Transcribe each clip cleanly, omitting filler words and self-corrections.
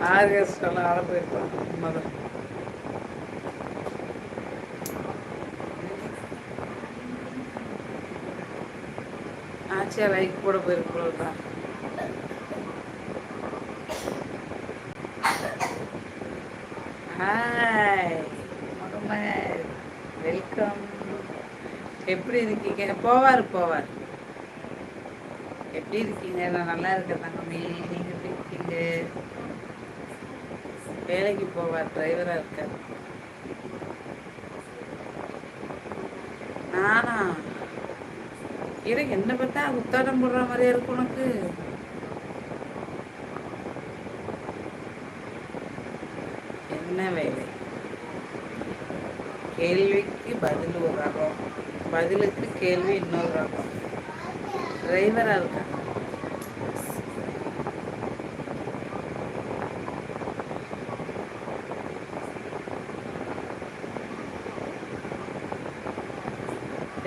ஆர்கெஸ்ட்ராலாம் ஆட போயிருக்கோம். உண்மைதான். ஆச்சியா லைக் போட போயிருக்கோம்டா. Hi Mohammed, welcome. எப்படி இருக்கீங்க? போவார் போவார். எப்படி இருக்கீங்க? நான் நல்லா இருக்கேன் தங்கமே. நீங்கள் எப்படி இருக்கீங்க? வேலைக்கு போவார், டிரைவராக இருக்கார். நானா? எனக்கு என்ன பார்த்தா உத்தாடம் போடுற மாதிரியா இருக்கு உனக்கு? என்ன வேலை? கேள்விக்கு பதில் ஒரு ரகம், பதிலுக்கு கேள்வி இன்னொரு ரகம். டிரைவராக இருக்காங்க.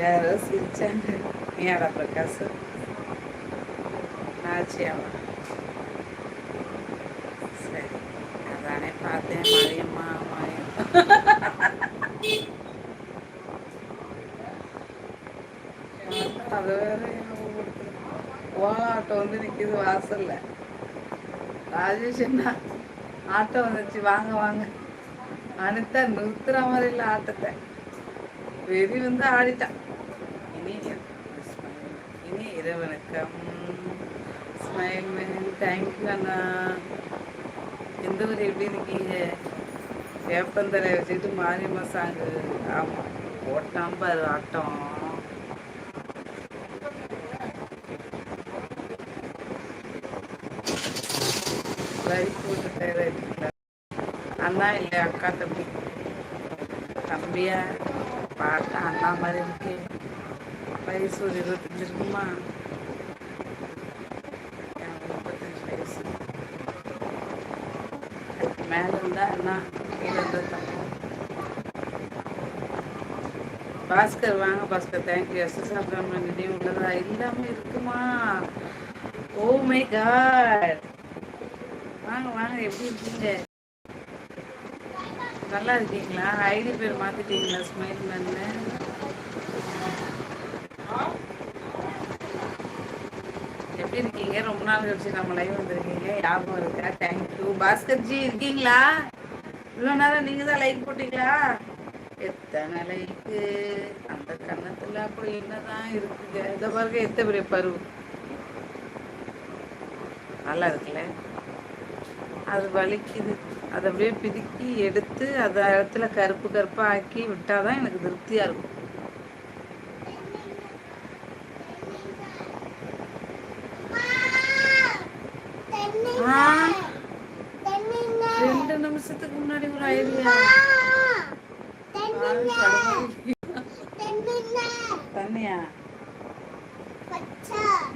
யாரோ சிரிச்சாங்க. நீயாடா பிரகாஷ்? ஆச்சியாவா? சரி, அதானே பார்த்தேன். மாரியம்மா அது வேற ஓலா ஆட்டோ வந்து நிற்கிது வாசல்ல. ராஜேஷ் என்ன ஆட்டோ வந்துச்சு, வாங்க வாங்க. அனிதா நிறுத்துற மாதிரி இல்லை ஆட்டத்தை. வெறி வந்து ஆடிட்டான். இனி இனி இறைவனுக்கம். ஸ்மைல் மேன், தேங்க்யூ அண்ணா. எந்த ஊர், எப்படி இருக்கீங்க? வேப்பந்தலை வச்சுக்கிட்டு மாரியம்மா சாங்கு. ஆமாம், போட்டான் பாரு ஆட்டம். லைஃப் போட்டு அண்ணா இல்லை அக்கா தம்பி. தம்பியா? பார்த்தா அண்ணா மாதிரி இருக்கு. வயசு ஒரு 25 இருக்குமா? 35 வயசு. மேலே இருந்தா அண்ணா, கீழே இருந்தா தம்பி. பாஸ்கர் வாங்க பாஸ்கர், தேங்க்யூ. எஸ்எஸ்ஆர் நினைவு உள்ளதா? இல்லாமல் இருக்குமா? Oh my God. வாங்க வாங்க, எப்படி இருக்கீங்க? நல்லா இருக்கீங்களா? ஐடி பேர் மாற்றிட்டீங்களா? ஸ்மைல் மேன்னு. எப்படி இருக்கீங்க? ரொம்ப நாள் கழிச்சு நம்ம லைவ் வந்துருக்கீங்க. ஞாபகம் இருக்கா? தேங்க்யூ. பாஸ்கர்ஜி இருக்கீங்களா? இவ்வளோ நேரம் நீங்கள் தான் லைக் போட்டீங்களா? எத்தனை லைக்கு? அந்த கன்னத்தில் அப்படி என்னதான் இருக்குங்க? இதை பாருங்க, எத்தனை பெரிய பருவம். நல்லா இருக்குல்ல? அது வலிக்குது. அதை அப்படியே பிதுக்கி எடுத்து அந்த இடத்துல கருப்பு கருப்பாக ஆக்கி விட்டாதான் எனக்கு திருப்தியாக இருக்கும். ஆ, 2 நிமிஷத்துக்கு முன்னாடி ஒரு ஐடியா. தண்ணியா?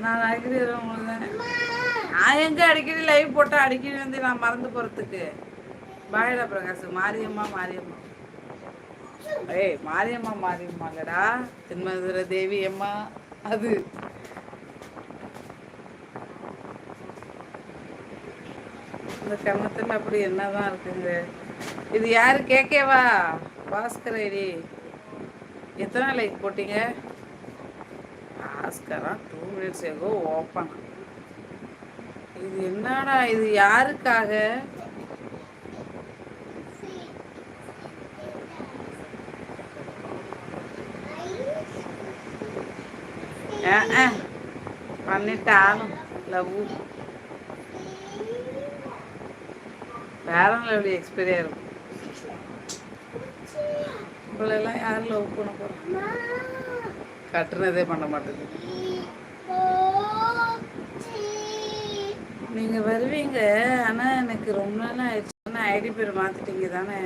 நான் அடிக்கடி உங்களுக்கு தானே. நான் எங்க அடிக்கடி லைவ் போட்டா அடிக்கடி வந்து நான் மறந்து போறதுக்கு. பாயடா பிரகாஷ். மாரியம்மா மாரியம்மா. ஏய், மாரியம்மா மாரியம்மா இல்லடா, தென்மதுரை தேவி அம்மா. அது இந்த கன்னத்தில் அப்படி என்னதான் இருக்குங்க? இது யாரு? கேக்கேவா? பாஸ்கர் ஐடி. எத்தனை லைக் போட்டீங்க? Bhaskara 2 minutes ago open. இது என்னடா? இது யாருக்காக? பண்ணிட்டாலும் லவ் வேற லெவலி எக்ஸ்பீரியா இருக்கும். உங்களெல்லாம் யாரும் லவ் பண்ண போகிறோம்? கட்டுனதே பண்ண மாட்டேங்குது. நீங்கள் வருவீங்க, ஆனால் எனக்கு ரொம்ப நாள் ஆயிடுச்சு. ஐடி பேர் மாற்றிட்டீங்க தானே?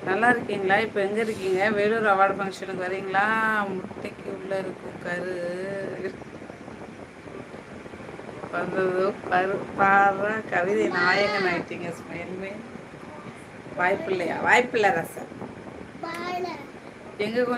நல்லா இருக்கீங்களா? இப்போ எங்கே இருக்கீங்க? வேலூர் அவார்டு ஃபங்க்ஷனுக்கு வரீங்களா? முட்டைக்கு உள்ளே இருக்கு கரு வந்ததோ கரு. பாரு, கவிதை நாயகன் ஆயிட்டீங்க. ஸ்மைல்மே. வாய்ப்பு இல்லையா? வாய்ப்பு இல்லை ரசம். எங்கே கொஞ்சம்